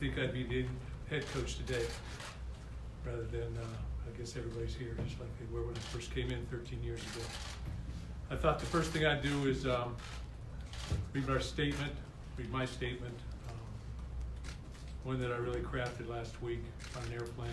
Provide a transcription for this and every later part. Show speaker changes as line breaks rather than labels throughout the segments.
think I'd be the head coach today, rather than, I guess everybody's here, just like they were when I first came in 13 years ago. I thought the first thing I'd do is read my statement, one that I really crafted last week on an airplane.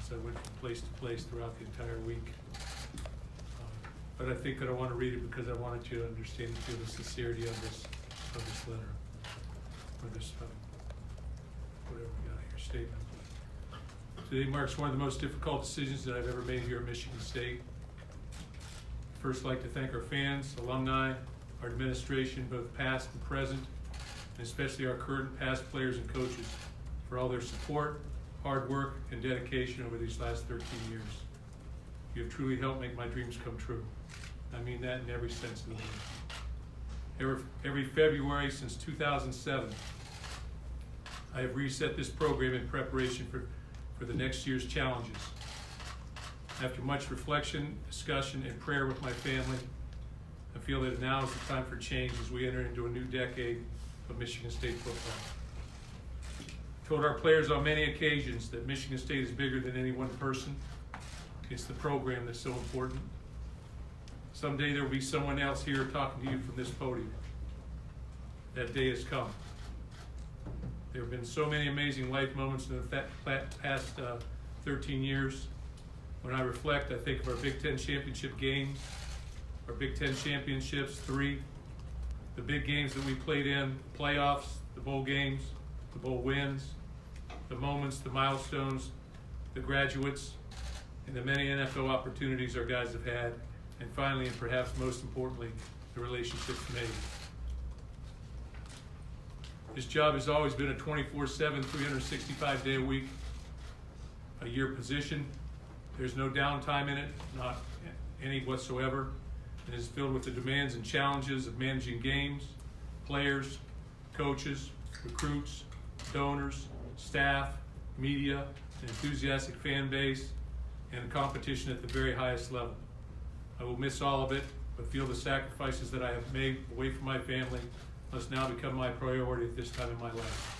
So I went from place to place throughout the entire week. But I think that I want to read it because I wanted you to understand and feel the sincerity of this letter, or this, whatever we got here, statement. Today marks one of the most difficult decisions that I've ever made here at Michigan State. First, I'd like to thank our fans, alumni, our administration, both past and present, and especially our current and past players and coaches for all their support, hard work, and dedication over these last 13 years. You have truly helped make my dreams come true. I mean that in every sense of the word. Every February since 2007, I have reset this program in preparation for the next year's challenges. After much reflection, discussion, and prayer with my family, I feel that now is the time for change as we enter into a new decade of Michigan State football. I told our players on many occasions that Michigan State is bigger than any one person. It's the program that's so important. Someday there will be someone else here talking to you from this podium. That day has come. There have been so many amazing life moments in the past 13 years. When I reflect, I think of our Big Ten championship games, our Big Ten championships, 3, the big games that we played in, playoffs, the bowl games, the bowl wins, the moments, the milestones, the graduates, and the many NFL opportunities our guys have had, and finally, and perhaps most importantly, the relationships made. This job has always been a 24/7, 365-day a week, a year position. There's no downtime in it, not any whatsoever. It is filled with the demands and challenges of managing games, players, coaches, recruits, donors, staff, media, an enthusiastic fan base, and competition at the very highest level. I will miss all of it, but feel the sacrifices that I have made away from my family must now become my priority at this time in my life.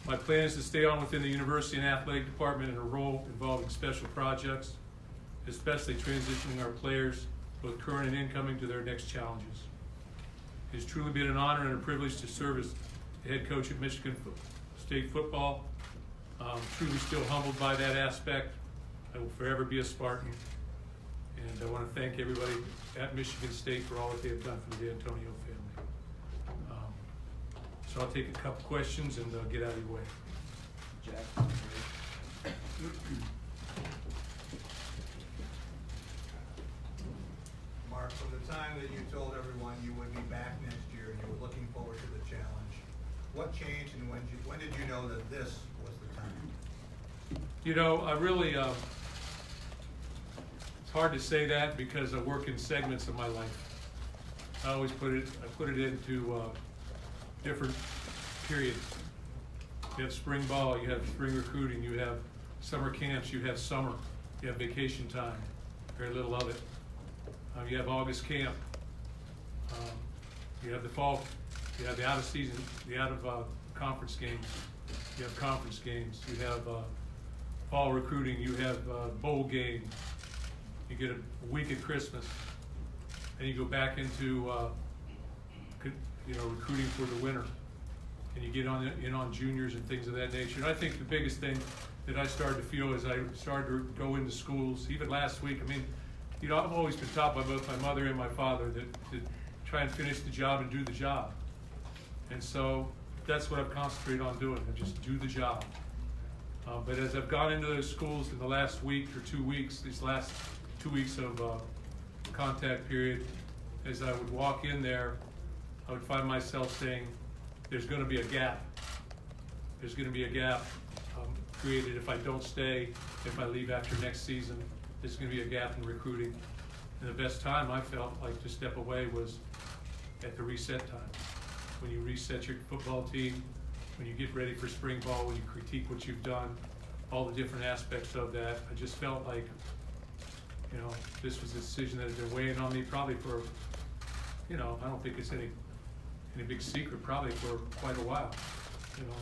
My plan is to stay on within the university and athletic department in a role involving special projects, especially transitioning our players, both current and incoming, to their next challenges. It has truly been an honor and a privilege to serve as the head coach at Michigan State football. Truly still humbled by that aspect. I will forever be a Spartan. And I want to thank everybody at Michigan State for all that they have done for the Dantonio family. So I'll take a couple questions and get out of your way.
Jack.
Mark, from the time that you told everyone you would be back next year and you were looking forward to the challenge, what changed and when did you know that this was the time?
You know, I really, it's hard to say that because I work in segments of my life. I always put it into different periods. You have spring ball, you have spring recruiting, you have summer camps, you have summer, you have vacation time, very little of it. You have August camp, you have the fall, you have the out of season, the out of conference games, you have conference games, you have fall recruiting, you have bowl game, you get a week at Christmas, and you go back into recruiting for the winter, and you get in on juniors and things of that nature. And I think the biggest thing that I started to feel as I started to go into schools, even last week, I mean, I've always been taught by both my mother and my father that to try and finish the job and do the job. And so that's what I've concentrated on doing, and just do the job. But as I've gone into those schools in the last week or 2 weeks, these last 2 weeks of contact period, as I would walk in there, I would find myself saying, there's going to be a gap. There's going to be a gap created if I don't stay, if I leave after next season. There's going to be a gap in recruiting. And the best time I felt like to step away was at the reset time. When you reset your football team, when you get ready for spring ball, when you critique what you've done, all the different aspects of that, I just felt like, this was a decision that had been weighing on me probably for, I don't think it's any big secret, probably for quite a while. You know,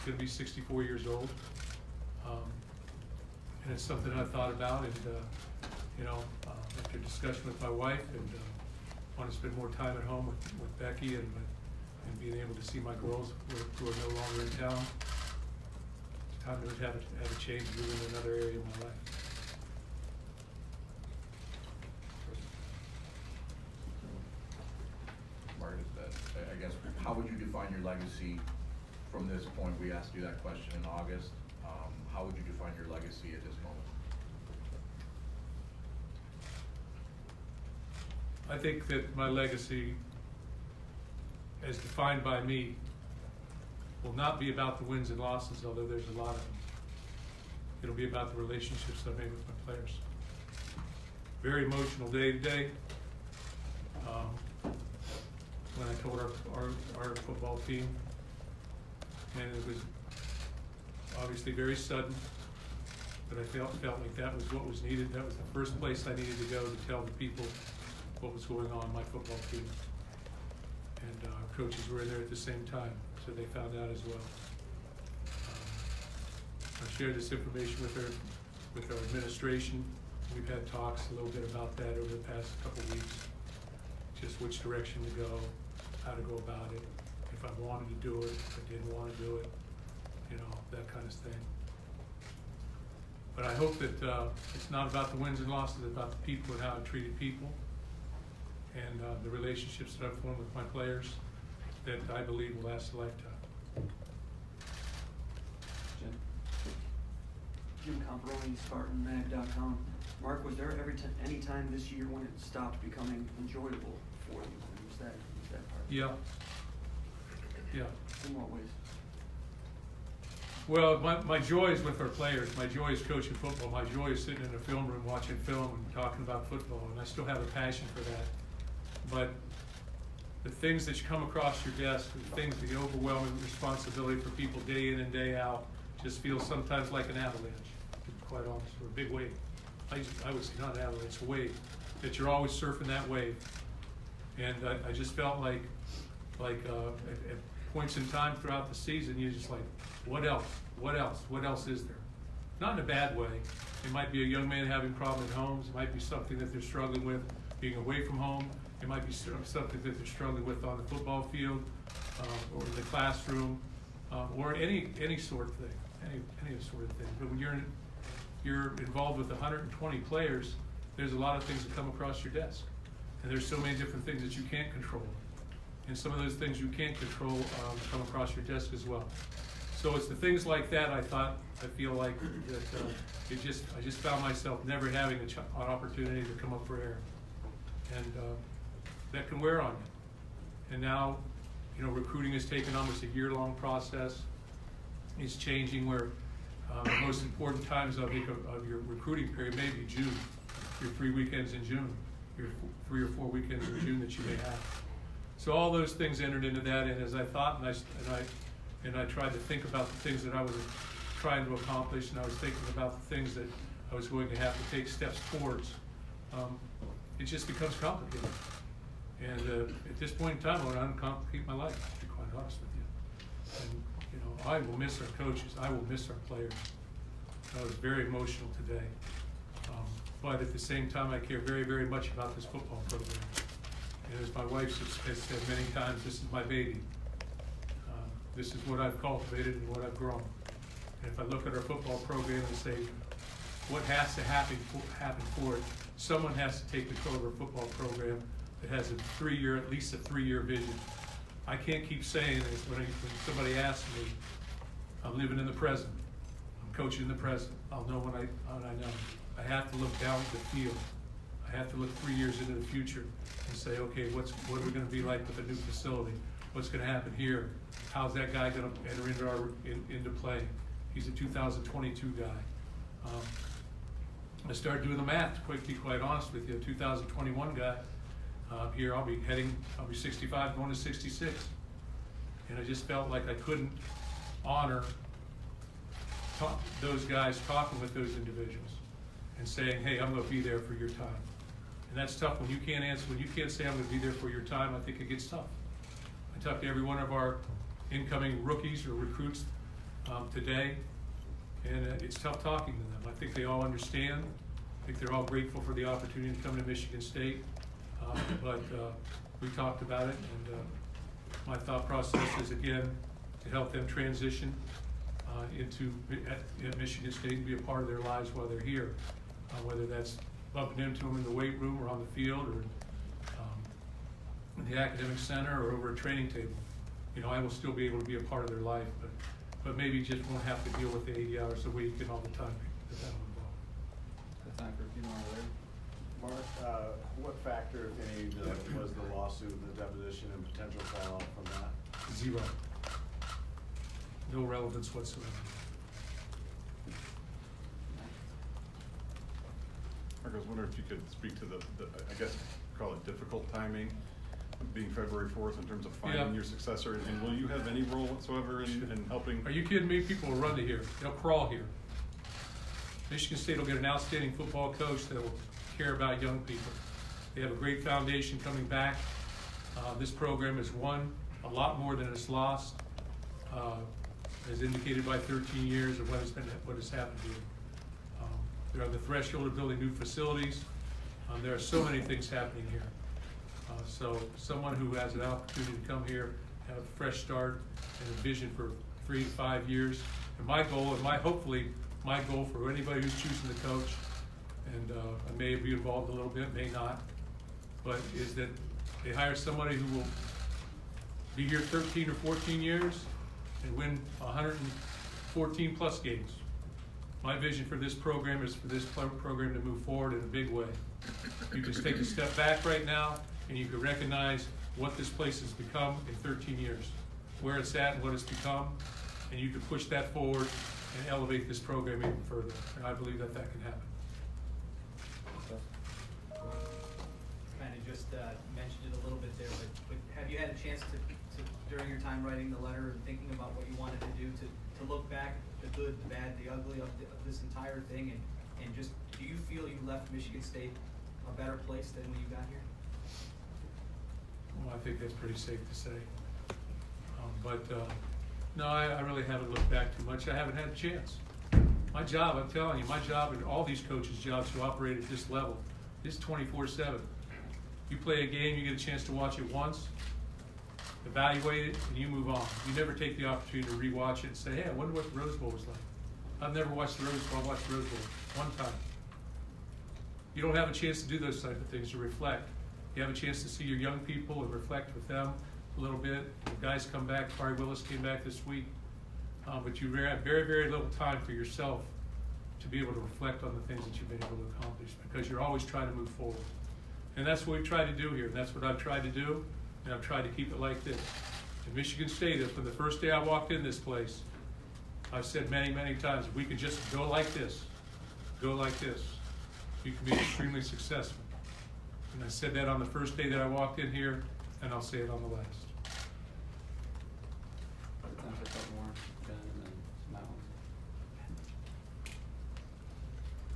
going to be 64 years old. And it's something I thought about, and you know, after discussion with my wife, and want to spend more time at home with Becky, and being able to see my girls who are no longer in town. It's time to have a change, moving in another area of my life.
Mark, I guess, how would you define your legacy from this point? We asked you that question in August. How would you define your legacy at this moment?
I think that my legacy, as defined by me, will not be about the wins and losses, although there's a lot of them. It'll be about the relationships I made with my players. Very emotional day today. When I told our football team, and it was obviously very sudden, but I felt like that was what was needed. That was the first place I needed to go to tell the people what was going on in my football team. And coaches were in there at the same time, so they found out as well. I shared this information with our administration. We've had talks a little bit about that over the past couple of weeks, just which direction to go, how to go about it, if I wanted to do it, if I didn't want to do it, you know, that kind of thing. But I hope that it's not about the wins and losses, it's about the people and how I treated people, and the relationships that I've formed with my players that I believe will last a lifetime.
Jim Comparoni, SpartanMag.com. Mark, was there any time this year when it stopped becoming enjoyable for you? Was that part?
Yeah.
In what ways?
Well, my joy is with our players. My joy is coaching football. My joy is sitting in a film room watching film and talking about football, and I still have a passion for that. But the things that you come across your desk, the overwhelming responsibility for people day in and day out, just feels sometimes like an avalanche, to be quite honest, or a big wave. I would say not an avalanche, a wave, that you're always surfing that wave. And I just felt like at points in time throughout the season, you're just like, what else? What else? What else is there? Not in a bad way. It might be a young man having problems at home. It might be something that they're struggling with being away from home. It might be something that they're struggling with on the football field or in the classroom or any sort of thing, any sort of thing. But when you're involved with 120 players, there's a lot of things that come across your desk. And there's so many different things that you can't control. And some of those things you can't control come across your desk as well. So it's the things like that I feel like that I just found myself never having an opportunity to come up for air. And that can wear on you. And now, you know, recruiting has taken almost a year-long process. It's changing where the most important times of your recruiting period may be June, your 3 weekends in June, your 3 or 4 weekends in June that you may have. So all those things entered into that, and as I thought and I tried to think about the things that I was trying to accomplish, and I was thinking about the things that I was going to have to take steps towards, it just becomes complicated. And at this point in time, I want to uncomplicate my life, to be quite honest with you. And you know, I will miss our coaches. I will miss our players. I was very emotional today. But at the same time, I care very, very much about this football program. And as my wife has said many times, this is my baby. This is what I've cultivated and what I've grown. And if I look at our football program and say, what has to happen for it, someone has to take control of our football program that has at least a 3-year vision. I can't keep saying this when somebody asks me, I'm living in the present. I'm coaching in the present. I'll know when I know. I have to look down at the field. I have to look 3 years into the future and say, okay, what are we going to be like with a new facility? What's going to happen here? How's that guy going to enter into play? He's a 2022 guy. I started doing the math, to be quite honest with you. A 2021 guy, here I'll be 65, going to 66. And I just felt like I couldn't honor those guys talking with those individuals and saying, hey, I'm going to be there for your time. And that's tough when you can't answer, when you can't say I'm going to be there for your time. I think it gets tough. I talked to every one of our incoming rookies or recruits today, and it's tough talking to them. I think they all understand. I think they're all grateful for the opportunity to come to Michigan State, but we talked about it, and my thought process is, again, to help them transition into at Michigan State and be a part of their lives while they're here, whether that's bumping into them in the weight room or on the field or in the academic center or over a training table. You know, I will still be able to be a part of their life, but maybe just won't have to deal with the 80 hours a week and all the time that will involve.
Got time for a few more words.
Mark, what factor, if any, was the lawsuit and the deposition and potential fallout from that?
Zero. No relevance whatsoever.
Mark, I was wondering if you could speak to the I guess, call it difficult timing, being February 4th in terms of finding
Yeah.
your successor, and will you have any role whatsoever in helping?
Are you kidding me? People will run to here. They'll crawl here. Michigan State will get an outstanding football coach that will care about young people. They have a great foundation coming back. This program has won a lot more than it's lost, as indicated by 13 years of what has happened here. They're on the threshold of building new facilities. There are so many things happening here. So someone who has an opportunity to come here, have a fresh start and a vision for 3 to 5 years. And my goal, and hopefully my goal for anybody who's choosing the coach, and I may be involved a little bit, may not, but is that they hire somebody who will be here 13 or 14 years and win 114 plus games. My vision for this program is for this program to move forward in a big way. You can take a step back right now and you can recognize what this place has become in 13 years, where it's at and what it's become, and you can push that forward and elevate this program even further. And I believe that that can happen.
Kind of just mentioned it a little bit there, but have you had a chance to during your time writing the letter and thinking about what you wanted to do to look back, the good, the bad, the ugly of this entire thing, and just, do you feel you left Michigan State a better place than when you got here?
Well, I think that's pretty safe to say. No, I really haven't looked back too much. I haven't had a chance. My job, I'm telling you, my job and all these coaches' jobs who operate at this level is 24/7. You play a game, you get a chance to watch it once, evaluate it, and you move on. You never take the opportunity to rewatch it and say, hey, I wonder what the Rose Bowl was like. I've never watched the Rose Bowl. I watched the Rose Bowl one time. You don't have a chance to do those type of things, to reflect. You have a chance to see your young people and reflect with them a little bit. The guys come back. Corey Willis came back this week. But you have very, very little time for yourself to be able to reflect on the things that you've been able to accomplish, because you're always trying to move forward. And that's what we've tried to do here. And that's what I've tried to do. And I've tried to keep it like this. In Michigan State, from the first day I walked in this place, I've said many, many times, if we could just go like this, you can be extremely successful. And I said that on the first day that I walked in here, and I'll say it on the last.
Time for a couple more, Ben, and then Matt.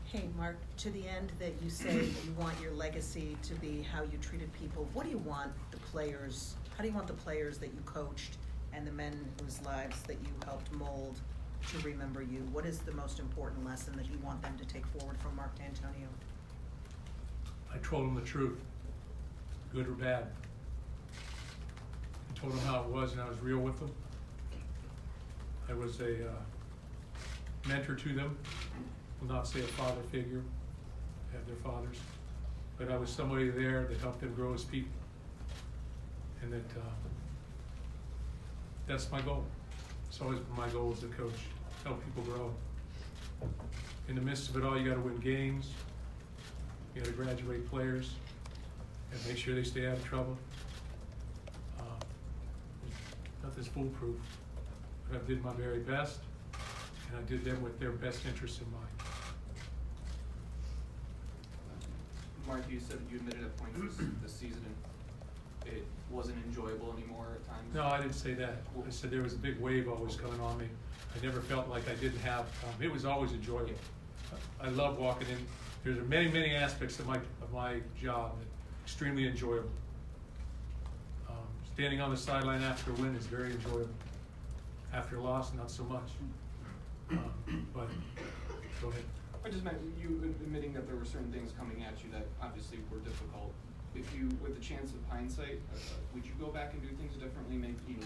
Hey, Mark, to the end that you say that you want your legacy to be how you treated people, what do you want the players, how do you want the players that you coached and the men whose lives that you helped mold to remember you? What is the most important lesson that you want them to take forward from Mark Dantonio?
I told them the truth, good or bad. I told them how it was, and I was real with them. I was a mentor to them. I will not say a father figure, they have their fathers, but I was somebody there that helped them grow as people. And that's my goal. It's always been my goal as a coach, help people grow. In the midst of it all, you gotta win games, you gotta graduate players, and make sure they stay out of trouble. Nothing's foolproof, but I did my very best, and I did them with their best interests in mind.
Mark, you said that you admitted at points this season it wasn't enjoyable anymore at times.
No, I didn't say that. I said there was a big wave always coming on me. I never felt like I didn't have, it was always enjoyable. I love walking in. There's many, many aspects of my job that are extremely enjoyable. Standing on the sideline after a win is very enjoyable. After a loss, not so much. But, go ahead.
I just meant you admitting that there were certain things coming at you that obviously were difficult. If you, with the chance of hindsight, would you go back and do things differently, maybe,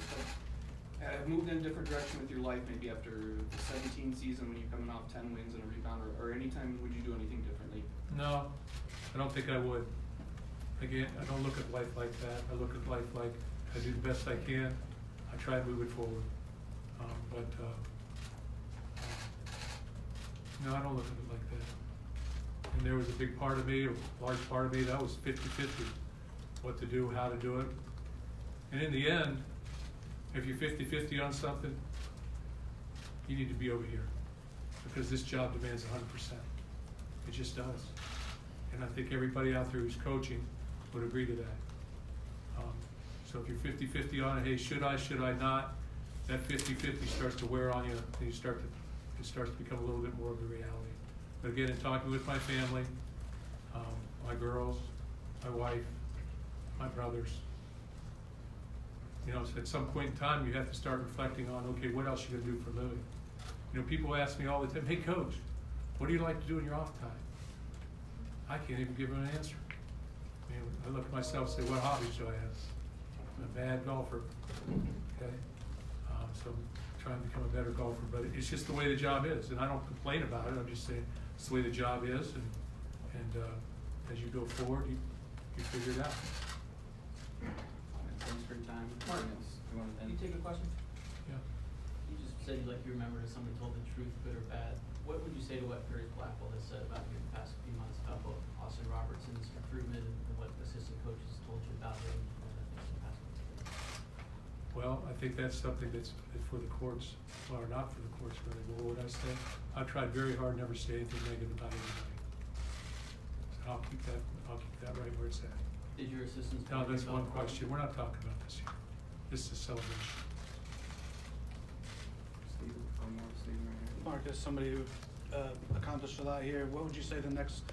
have moved in a different direction with your life, maybe after the 17 season when you're coming off 10 wins and a rebound, or any time would you do anything differently?
No, I don't think I would. Again, I don't look at life like that. I look at life like I do the best I can. I try to move it forward. No, I don't look at it like that. And there was a big part of me, a large part of me, that was 50-50. What to do, how to do it. And in the end, if you're 50-50 on something, you need to be over here. Because this job demands 100%. It just does. And I think everybody out there who's coaching would agree to that. So if you're 50-50 on it, hey, should I not? That 50-50 starts to wear on you, and it starts to become a little bit more of the reality. But again, in talking with my family, my girls, my wife, my brothers, at some point in time, you have to start reflecting on, okay, what else you gonna do for a living? People ask me all the time, hey, coach, what do you like to do in your off time? I can't even give them an answer. I look at myself and say, what hobbies do I have? I'm a bad golfer, okay? So I'm trying to become a better golfer, but it's just the way the job is, and I don't complain about it. I'm just saying it's the way the job is, and as you go forward, you figure it out.
Thanks for your time.
Mark,
You wanna
Can
end?
you take a question?
Yeah.
You just said you remembered if somebody told the truth, good or bad. What would you say to what Curtis Blackwell has said about you in the past few months about both Austin Robertson's recruitment and what assistant coaches told you about him and other things in the past months?
Well, I think that's something that's for the courts, or not for the courts, really. What would I say? I've tried very hard never to say anything negative about anybody. So I'll keep that right where it's at.
Did your assistants?
Now,
tell you
that's
about
one question. We're not talking about this here. This is a celebration.
Steve, one more, Steve, right here.
Mark, as somebody who accomplished a lot here, what would you say the next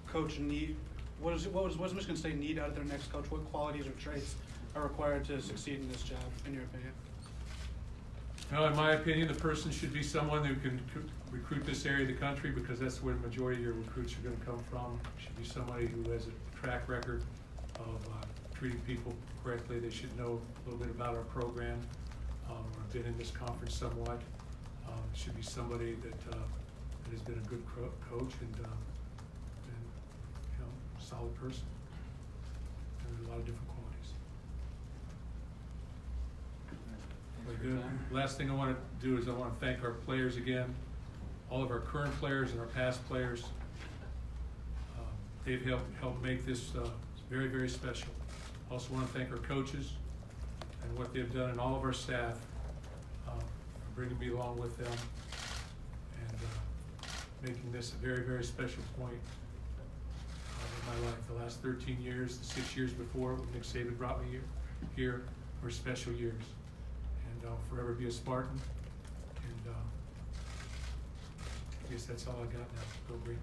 coach need? What does Michigan State need out of their next coach? What qualities or traits are required to succeed in this job, in your opinion?
Well, in my opinion, the person should be someone who can recruit this area of the country, because that's where the majority of your recruits are going to come from. Should be somebody who has a track record of treating people correctly. They should know a little bit about our program, or have been in this conference somewhat. Should be somebody that has been a good coach and solid person. And there's a lot of different qualities.
Thanks for
Very
your
good.
time.
Last thing I want to do is I want to thank our players again, all of our current players and our past players. They've helped make this very, very special. Also want to thank our coaches and what they've done, and all of our staff for bringing me along with them and making this a very, very special point in my life. The last 13 years, the 6 years before when Nick Saban brought me here were special years. And I'll forever be a Spartan. And I guess that's all I got now. Go Green.